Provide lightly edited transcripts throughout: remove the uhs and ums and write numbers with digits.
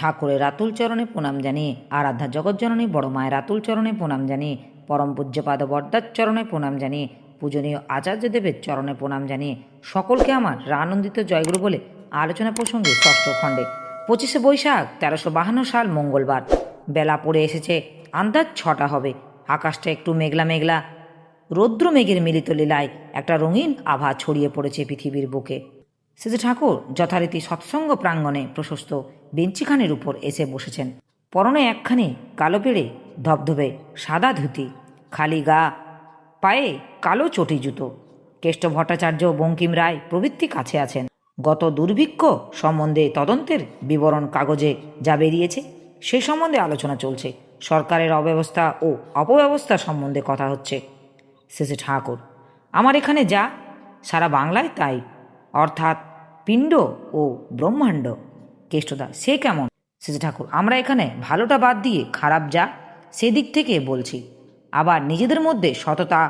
ঠাকুরের রাতুল চরণে প্রণাম জানিয়ে, আরাধ্যা জগৎজননী বড় মায়ের রাতুল চরণে প্রণাম জানিয়ে, পরম পূজ্যপাদ বরদার চরণে প্রণাম জানিয়ে, পূজনীয় আচার্যদেবের চরণে প্রণাম জানিয়ে সকলকে আমার আনন্দিত জয়গুরু বলে আলোচনা প্রসঙ্গে ষষ্ঠ খণ্ডে 25শে বৈশাখ 1352 সাল মঙ্গলবার। বেলা পড়ে এসেছে, আন্দাজ 6টা হবে। আকাশটা একটু মেঘলা মেঘলা, রৌদ্র মেঘের মিলিত লীলায় একটা রঙিন আভা ছড়িয়ে পড়েছে পৃথিবীর বুকে। শ্রী ঠাকুর যথারীতি সৎসঙ্গ প্রাঙ্গণে প্রশস্ত বেঞ্চিখানের উপর এসে বসেছেন। পরনে একখানি কালো পেড়ে ধবধবে সাদা ধুতি, খালি গা, পায়ে কালো চটি জুতো। কেষ্ট ভট্টাচার্য, বঙ্কিম রায় প্রভৃতি কাছে আছেন। গত দুর্ভিক্ষ সম্বন্ধে তদন্তের বিবরণ কাগজে যা বেরিয়েছে সে সম্বন্ধে আলোচনা চলছে। সরকারের অব্যবস্থা ও অপব্যবস্থা সম্বন্ধে কথা হচ্ছে। শ্রী ঠাকুর: আমার এখানে যা, সারা বাংলায় তাই, অর্থাৎ পিণ্ড ও ব্রহ্মাণ্ড। কেষ্টদা: সে কেমন? শ্রী ঠাকুর: আমরা এখানে ভালোটা বাদ দিয়ে খারাপ যা, সেদিক থেকে বলছি। আবার নিজেদের মধ্যে সততা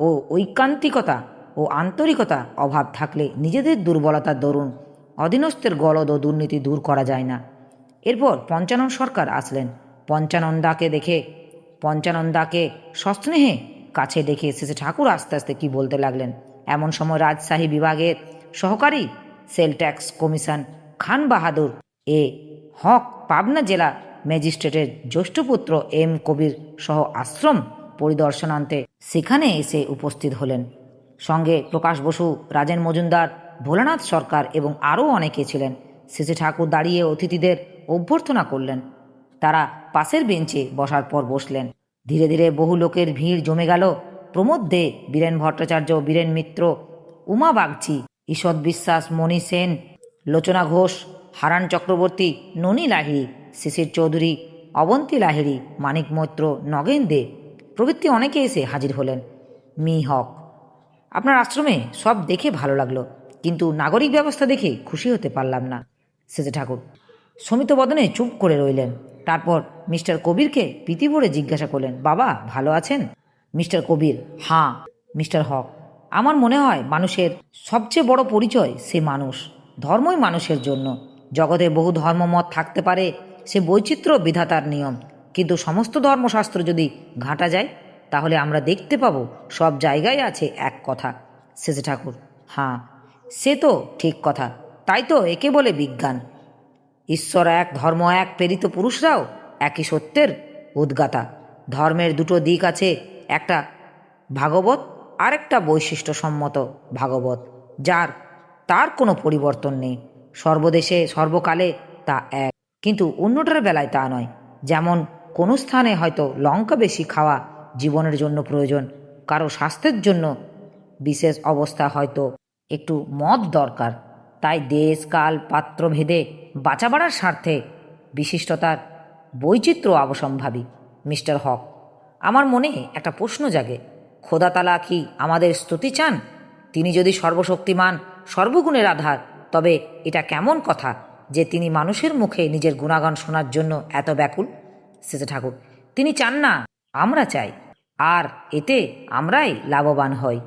ও ঐকান্তিকতা ও আন্তরিকতা অভাব থাকলে নিজেদের দুর্বলতার দরুন অধীনস্থের গলদ ও দুর্নীতি দূর করা যায় না। এরপর পঞ্চানন সরকার আসলেন। পঞ্চানন্দাকে সস্নেহে কাছে ডেকে শ্রী ঠাকুর আস্তে আস্তে কি বলতে লাগলেন। এমন সময় রাজশাহী বিভাগের সহকারী sell tax commission Khan Bahadur এ হক পাবনা জেলা ম্যাজিস্ট্রেটের জ্যেষ্ঠপুত্র এম কবির সহ আশ্রম পরিদর্শনান্তে সেখানে এসে উপস্থিত হলেন। সঙ্গে প্রকাশ বসু, রাজেন মজুমদার, ভোলানাথ সরকার এবং আরও অনেকে ছিলেন। শ্রী ঠাকুর দাঁড়িয়ে অতিথিদের অভ্যর্থনা করলেন। তারা পাশের বেঞ্চে বসার পর বসলেন। ধীরে ধীরে বহু লোকের ভিড় জমে গেল। প্রমোদ দে, বীরেন ভট্টাচার্য, বীরেন মিত্র, উমা বাগচি, ঈষৎ বিশ্বাস, মণি সেন, লোচনা ঘোষ, হারান চক্রবর্তী, ননী লাহিড়ী, শিশির চৌধুরী, অবন্তী লাহিড়ী, মানিক মৈত্র, নগেন দে প্রভৃতি অনেকে এসে হাজির হলেন। মি হক: আপনার আশ্রমে সব দেখে ভালো লাগলো, কিন্তু নাগরিক ব্যবস্থা দেখে খুশি হতে পারলাম না। শ্রী ঠাকুর শমিতবদনে চুপ করে রইলেন। তারপর মিস্টার কবিরকে প্রীতি ভরে জিজ্ঞাসা করলেন, বাবা ভালো আছেন? মিস্টার কবির: হাঁ। মিস্টার হক: আমার মনে হয় মানুষের সবচেয়ে বড় পরিচয় সে মানুষ। ধর্মই মানুষের জন্য। জগতে বহু ধর্মমত থাকতে পারে, সে বৈচিত্র্য বিধাতার নিয়ম। কিন্তু সমস্ত ধর্মশাস্ত্র যদি ঘাঁটা যায় তাহলে আমরা দেখতে পাবো সব জায়গায় আছে এক কথা। শ্রী ঠাকুর: হাঁ, সে তো ঠিক কথা। তাই তো একে বলে বিজ্ঞান। ঈশ্বর এক, ধর্ম এক, প্রেরিত পুরুষরাও একই সত্যের উদ্গাতা। ধর্মের দুটো দিক আছে, একটা ভাগবত আর একটা বৈশিষ্ট্যসম্মত ভাগবত, তার কোনো পরিবর্তন নেই। সর্বদেশে সর্বকালে তা এক, কিন্তু অন্যটার বেলায় তা নয়। যেমন কোনো স্থানে হয়তো লঙ্কা বেশি খাওয়া জীবনের জন্য প্রয়োজন, কারো স্বাস্থ্যের জন্য বিশেষ অবস্থা হয়তো একটু মদ দরকার। তাই দেশ কাল পাত্র ভেদে বাঁচা বাড়ার স্বার্থে বিশিষ্টতার বৈচিত্র্য অবশ্যম্ভাবী। মিস্টার হক: আমার মনে একটা প্রশ্ন জাগে, খোদাতালা কি আমাদের স্তুতি চান? তিনি যদি সর্বশক্তিমান, সর্বগুণের আধার, তবে এটা কেমন কথা যে তিনি মানুষের মুখে নিজের গুণাগান শোনার জন্য এত ব্যাকুল? শ্রী ঠাকুর: তিনি চান না, আমরা চাই, আর এতে আমরাই লাভবান হই।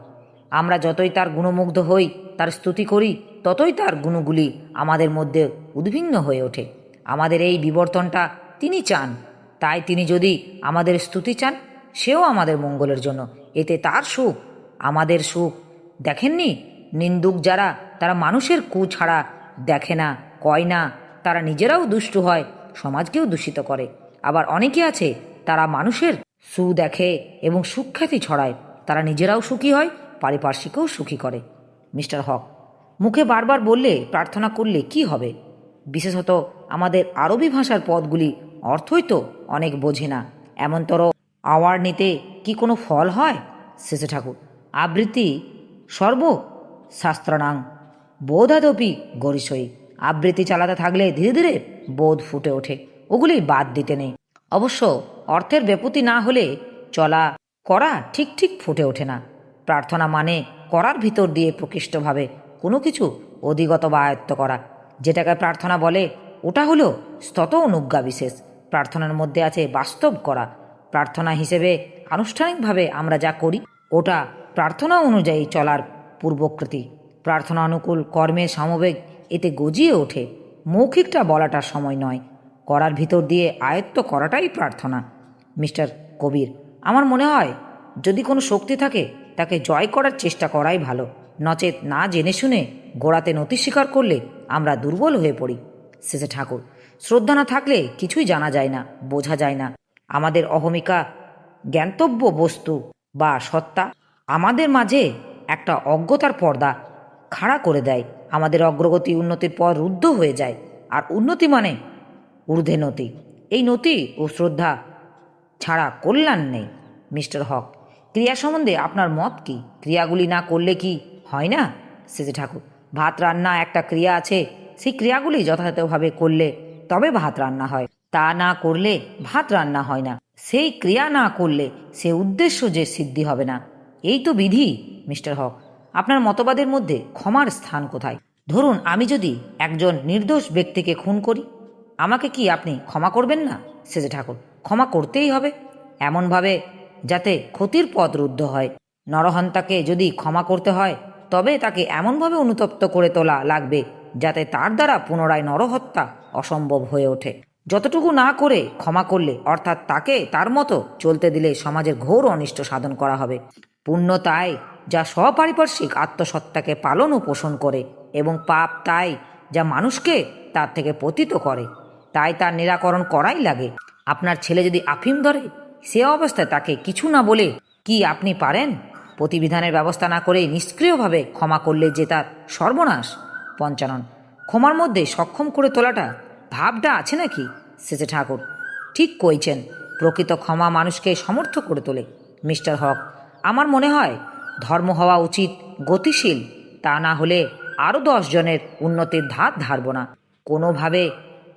আমরা যতই তার গুণমুগ্ধ হই, তার স্তুতি করি, ততই তার গুণগুলি আমাদের মধ্যে উদ্ভিন্ন হয়ে ওঠে। আমাদের এই বিবর্তনটা তিনি চান। তাই তিনি যদি আমাদের স্তুতি চান, সেও আমাদের মঙ্গলের জন্য। এতে তার সুখ, আমাদের সুখ। দেখেননি, নিন্দুক যারা, তারা মানুষের কু ছাড়া দেখে না, কয় না। তারা নিজেরাও দুষ্টু হয়, সমাজকেও দূষিত করে। আবার অনেকে আছে, তারা মানুষের সু দেখে এবং সুখ্যাতি ছড়ায়। তারা নিজেরাও সুখী হয়, পারিপার্শ্বিকও সুখী করে। মিস্টার হক: মুখে বারবার বললে, প্রার্থনা করলে কি হবে? বিশেষত আমাদের আরবি ভাষার পদগুলি অর্থই তো অনেক বোঝে না। এমনতর অ্যাওয়ার্ড নিতে কি কোনো ফল হয়? শ্রী ঠাকুর: আবৃত্তি সর্ব শাস্ত্রাণাং বোধাদপি গরিষই। আবৃত্তি চালাতে থাকলে ধীরে ধীরে বোধ ফুটে ওঠে, ওগুলি বাদ দিতে নেই। অবশ্য অর্থের ব্যাপতি না হলে চলা করা ঠিক ঠিক ফুটে ওঠে না। প্রার্থনা মানে করার ভিতর দিয়ে প্রকৃষ্টভাবে কোনো কিছু অধিগত বা আয়ত্ত করা। যেটাকে প্রার্থনা বলে ওটা হলো স্তত অনুজ্ঞা বিশেষ। প্রার্থনার মধ্যে আছে বাস্তব করা। প্রার্থনা হিসেবে আনুষ্ঠানিকভাবে আমরা যা করি ওটা প্রার্থনা অনুযায়ী চলার পূর্বকৃতি। প্রার্থনা অনুকূল কর্মের সমবেগ এতে গজিয়ে ওঠে। মৌখিকটা বলাটার সময় নয়, করার ভিতর দিয়ে আয়ত্ত করাটাই প্রার্থনা। মিস্টার কবির, আমার মনে হয় যদি কোনো শক্তি থাকে তাকে জয় করার চেষ্টা করাই ভালো, নচেত না জেনে শুনে গোড়াতে নতি স্বীকার করলে আমরা দুর্বল হয়ে পড়ি। শেষে ঠাকুর, শ্রদ্ধা না থাকলে কিছুই জানা যায় না, বোঝা যায় না। আমাদের অহমিকা জ্ঞাতব্য বস্তু বা সত্তা আমাদের মাঝে একটা অজ্ঞতার পর্দা খাড়া করে দেয়। আমাদের অগ্রগতি উন্নতির পর রুদ্ধ হয়ে যায়। আর উন্নতি মানে ঊর্ধ্বে নতি। এই নতি ও শ্রদ্ধা ছাড়া কল্যাণ নেই। মিস্টার হক, ক্রিয়া সম্বন্ধে আপনার মত কি? ক্রিয়াগুলি না করলে কি হয় না? শেষে ঠাকুর, ভাত রান্না একটা ক্রিয়া আছে, সেই ক্রিয়াগুলি যথাযথভাবে করলে তবে ভাত রান্না হয়, তা না করলে ভাত রান্না হয় না। সেই ক্রিয়া না করলে সে উদ্দেশ্য যে সিদ্ধি হবে না। এই তো বিধি। মিস্টার হক, আপনার মতবাদের মধ্যে ক্ষমার স্থান কোথায়? ধরুন আমি যদি একজন নির্দোষ ব্যক্তিকে খুন করি, আমাকে কি আপনি ক্ষমা করবেন না? শেষে ঠাকুর, ক্ষমা করতেই হবে, এমনভাবে যাতে ক্ষতির পথ রুদ্ধ হয়। নরহন্তাকে যদি ক্ষমা করতে হয় তবে তাকে এমনভাবে অনুতপ্ত করে তোলা লাগবে যাতে তার দ্বারা পুনরায় নরহত্যা অসম্ভব হয়ে ওঠে। যতটুকু না করে ক্ষমা করলে, অর্থাৎ তাকে তার মতো চলতে দিলে সমাজের ঘোর অনিষ্ট সাধন করা হবে। পুণ্য তাই যা স্বপারিপার্শ্বিক আত্মসত্তাকে পালন ও পোষণ করে, এবং পাপ তাই যা মানুষকে তার থেকে পতিত করে। তাই তার নিরাকরণ করাই লাগে। আপনার ছেলে যদি আফিম ধরে, সে অবস্থায় তাকে কিছু না বলে কি আপনি পারেন? প্রতিবিধানের ব্যবস্থা না করে নিষ্ক্রিয়ভাবে ক্ষমা করলে যে তার সর্বনাশ। পঞ্চানন, ক্ষমার মধ্যে সক্ষম করে তোলাটা ভাবটা আছে নাকি? শেষে ঠাকুর, ঠিক কইছেন, প্রকৃত ক্ষমা মানুষকে সমর্থ করে তোলে। মিস্টার হক, আমার মনে হয় ধর্ম হওয়া উচিত গতিশীল, তা না হলে আরও 10 জনের উন্নতির ধার ধারব না। কোনোভাবে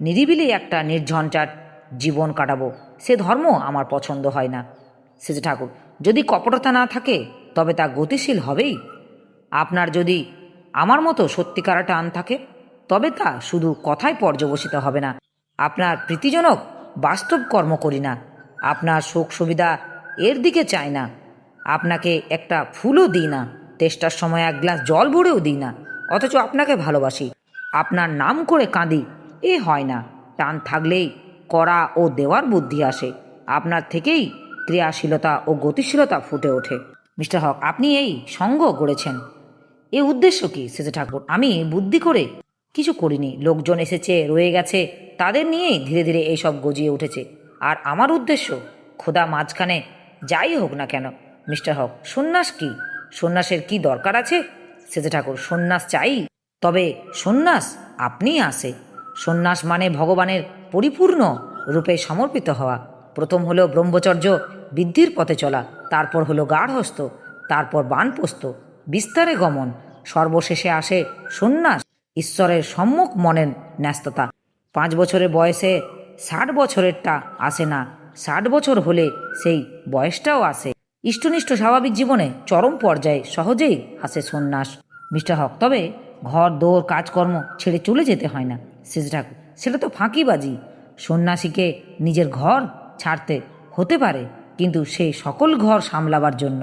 নিরিবিলি একটা নির্ঝঞ্ঝাট জীবন কাটাবো, সে ধর্ম আমার পছন্দ হয় না। শেষে ঠাকুর, যদি কপটতা না থাকে তবে তা গতিশীল হবেই। আপনার যদি আমার মতো সত্যিকার টান থাকে তবে তা শুধু কথায় পর্যবসিত হবে না। আপনার প্রীতিজনক বাস্তব কর্ম করি না, আপনার সুখ সুবিধা এর দিকে চাই না, আপনাকে একটা ফুলও দিই না, তেষ্টার সময় এক গ্লাস জল ভরেও দিই না, অথচ আপনাকে ভালোবাসি, আপনার নাম করে কাঁদি, এ হয় না। টান থাকলেই করা ও দেওয়ার বুদ্ধি আসে, আপনার থেকেই ক্রিয়াশীলতা ও গতিশীলতা ফুটে ওঠে। মিস্টার হক, আপনি এই সঙ্গ গড়েছেন, এ উদ্দেশ্য কি? শেষে ঠাকুর, আমি বুদ্ধি করে কিছু করিনি, লোকজন এসেছে রয়ে গেছে, তাদের নিয়েই ধীরে ধীরে এইসব গজিয়ে উঠেছে। আর আমার উদ্দেশ্য খোদা মাঝখানে যাই হোক না কেন। মিস্টার হক, সন্ন্যাস কি? সন্ন্যাসের কি দরকার আছে? শেষে ঠাকুর, সন্ন্যাস চাই, তবে সন্ন্যাস আপনি আসে। সন্ন্যাস মানে ভগবানের পরিপূর্ণ রূপে সমর্পিত হওয়া। প্রথম হলো ব্রহ্মচর্য বৃদ্ধির পথে চলা, তারপর হলো গার্হস্থ, তারপর বানপ্রস্থ, বিস্তারে গমন, সর্বশেষে আসে সন্ন্যাস, ঈশ্বরের সম্মুখ মনের ন্যস্ততা। 5 বছরের বয়সে 60 বছরেরটা আসে না, 60 বছর হলে সেই বয়সটাও আসে। ইষ্টনিষ্ঠ স্বাভাবিক জীবনে চরম পর্যায়ে সহজেই আসে সন্ন্যাস। মিস্টার হক, তবে ঘর দৌড় কাজকর্ম ছেড়ে চলে যেতে হয় না। শেষ ঠাকুর, সেটা তো ফাঁকিবাজি। সন্ন্যাসীকে নিজের ঘর ছাড়তে হতে পারে, কিন্তু সেই সকল ঘর সামলাবার জন্য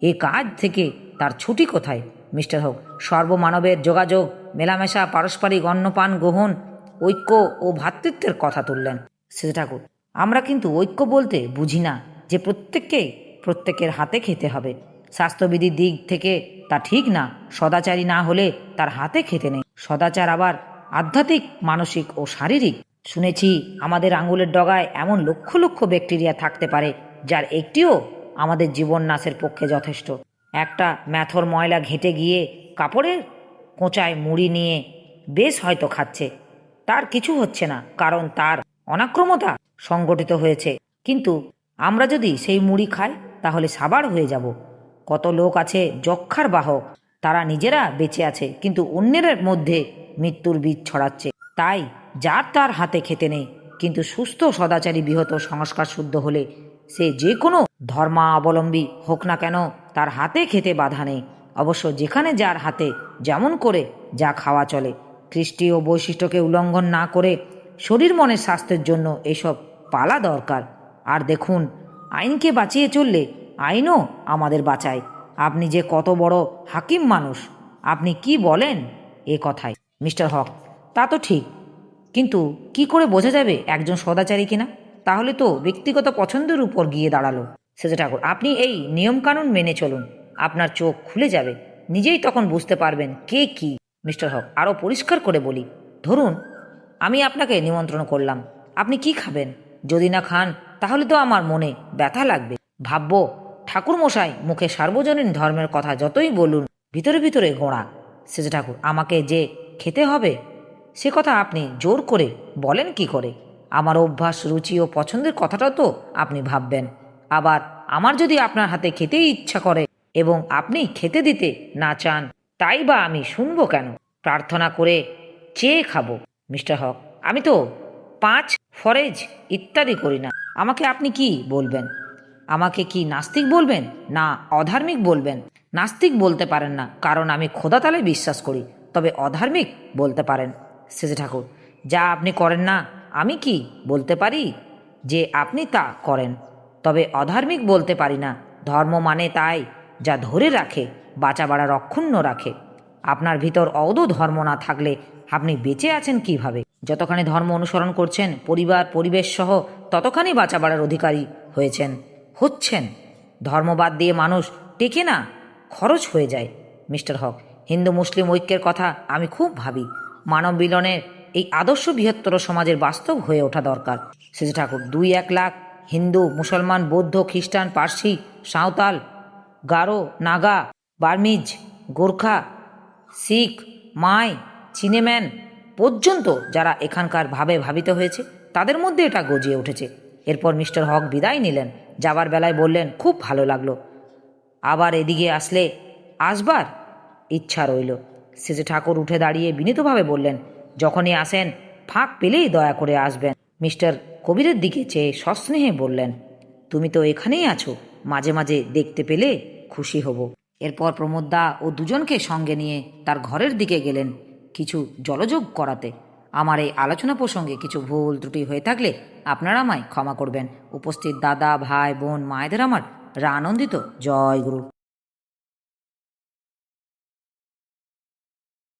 এ কাজ থেকে তার ছুটি কোথায়? মিস্টার হক, সর্বমানবের যোগাযোগ, মেলামেশা, পারস্পরিক অন্নপান গ্রহণ, ঐক্য ও ভ্রাতৃত্বের কথা তুললেন। শেষ ঠাকুর, আমরা কিন্তু ঐক্য বলতে বুঝি না যে প্রত্যেকের হাতে খেতে হবে। স্বাস্থ্যবিধির দিক থেকে তা ঠিক না, সদাচারী না হলে তার হাতে খেতে নেই। সদাচার আবার আধ্যাত্মিক, মানসিক ও শারীরিক। শুনেছি আমাদের আঙুলের ডগায় এমন লক্ষ লক্ষ ব্যাকটেরিয়া থাকতে পারে যার একটিও আমাদের জীবন নাশের পক্ষে যথেষ্ট। একটা ম্যাথর ময়লা ঘেঁটে গিয়ে কাপড়ের কোঁচায় মুড়ি নিয়ে বেশ হয়তো খাচ্ছে, তার কিছু হচ্ছে না, কারণ তার অনাক্রমতা সংগঠিত হয়েছে। কিন্তু আমরা যদি সেই মুড়ি খাই তাহলে সাবার হয়ে যাব। কত লোক আছে যক্ষার বাহক, তারা নিজেরা বেঁচে আছে কিন্তু অন্যের মধ্যে মৃত্যুর বীজ ছড়াচ্ছে। তাই যার তার হাতে খেতে নেই, কিন্তু সুস্থ সদাচারী বিহত সংস্কার শুদ্ধ হলে সে যে কোনো ধর্মাবলম্বী হোক না কেন তার হাতে খেতে বাধা নেই। অবশ্য যেখানে যার হাতে যেমন করে যা খাওয়া চলে, খ্রিস্টীয় বৈশিষ্ট্যকে উল্লঙ্ঘন না করে শরীর মনের স্বাস্থ্যের জন্য এসব পালা দরকার। আর দেখুন, আইনকে বাঁচিয়ে চললে আইনও আমাদের বাঁচায়। আপনি যে কত বড় হাকিম মানুষ, আপনি কি বলেন এ কথায়? মিস্টার হক, তা তো ঠিক, কিন্তু কি করে বোঝা যাবে একজন সদাচারী কিনা? তাহলে তো ব্যক্তিগত পছন্দের উপর গিয়ে দাঁড়ালো। সেজ ঠাকুর, আপনি এই নিয়মকানুন মেনে চলুন, আপনার চোখ খুলে যাবে, নিজেই তখন বুঝতে পারবেন কে কি। মিস্টার হক, আরও পরিষ্কার করে বলি, ধরুন আমি আপনাকে নিমন্ত্রণ করলাম, আপনি কি খাবেন? যদি না খান তাহলে তো আমার মনে ব্যথা লাগবে, ভাববো ঠাকুরমশাই মুখে সার্বজনীন ধর্মের কথা যতই বলুন ভিতরে ভিতরে গোঁড়া। সেজ ঠাকুর, আমাকে যে খেতে হবে সে কথা আপনি জোর করে বলেন কি করে? আমার অভ্যাস, রুচি ও পছন্দের কথাটাও তো আপনি ভাববেন। আবার আমার যদি আপনার হাতে খেতেই ইচ্ছা করে এবং আপনি খেতে দিতে না চান, তাই বা আমি শুনবো কেন? প্রার্থনা করে চেয়ে খাবো। মিস্টার হক, আমি তো পাঁচ ফরেজ ইত্যাদি করি না, আমাকে আপনি কি বলবেন? আমাকে কি নাস্তিক বলবেন না অধার্মিক বলবেন? নাস্তিক বলতে পারেন না, কারণ আমি খোদাতালে বিশ্বাস করি, তবে অধার্মিক বলতে পারেন। সেজে ঠাকুর, যা আপনি করেন না আমি কি বলতে পারি যে আপনি তা করেন? তবে অধার্মিক বলতে পারি না। ধর্ম মানে তাই যা ধরে রাখে, বাঁচা বাড়া রক্ষুণ্ণ রাখে। আপনার ভিতর অদ ধর্ম না থাকলে আপনি বেঁচে আছেন কিভাবে? যতখানি ধর্ম অনুসরণ করছেন পরিবার পরিবেশ সহ, ততখানি বাঁচা বাড়ার অধিকারী হচ্ছেন। ধর্মবাদ দিয়ে মানুষ টেকে না, খরচ হয়ে যায়। মিস্টার হক, হিন্দু মুসলিম ঐক্যের কথা আমি খুব ভাবি। মানব মিলনের এই আদর্শ বৃহত্তর সমাজের বাস্তব হয়ে ওঠা দরকার। সেজ ঠাকুর, 2-1 লাখ হিন্দু, মুসলমান, বৌদ্ধ, খ্রিস্টান, পার্সি, সাঁওতাল, গারো, নাগা, বার্মিজ, গোর্খা, শিখ, মাই, চিনেম্যান পর্যন্ত যারা এখানকার ভাবে ভাবিত হয়েছে, তাদের মধ্যে এটা গজিয়ে উঠেছে। এরপর মিস্টার হক বিদায় নিলেন। যাবার বেলায় বললেন, খুব ভালো লাগলো, আবার এদিকে আসবার ইচ্ছা রইল। শেষে ঠাকুর উঠে দাঁড়িয়ে বিনীতভাবে বললেন, যখনই আসেন ফাঁক পেলেই দয়া করে আসবেন। মিস্টার কবিরের দিকে চেয়ে সস্নেহে বললেন, তুমি তো এখানেই আছো, মাঝে মাঝে দেখতে পেলে খুশি হব। এরপর প্রমোদদা ও দুজনকে সঙ্গে নিয়ে তার ঘরের দিকে গেলেন কিছু জলযোগ করাতে। আমার এই আলোচনা প্রসঙ্গে কিছু ভুল ত্রুটি হয়ে থাকলে আপনারা আমায় ক্ষমা করবেন। উপস্থিত দাদা, ভাই, বোন, মায়েদের আমার আনন্দিত জয় গুরু।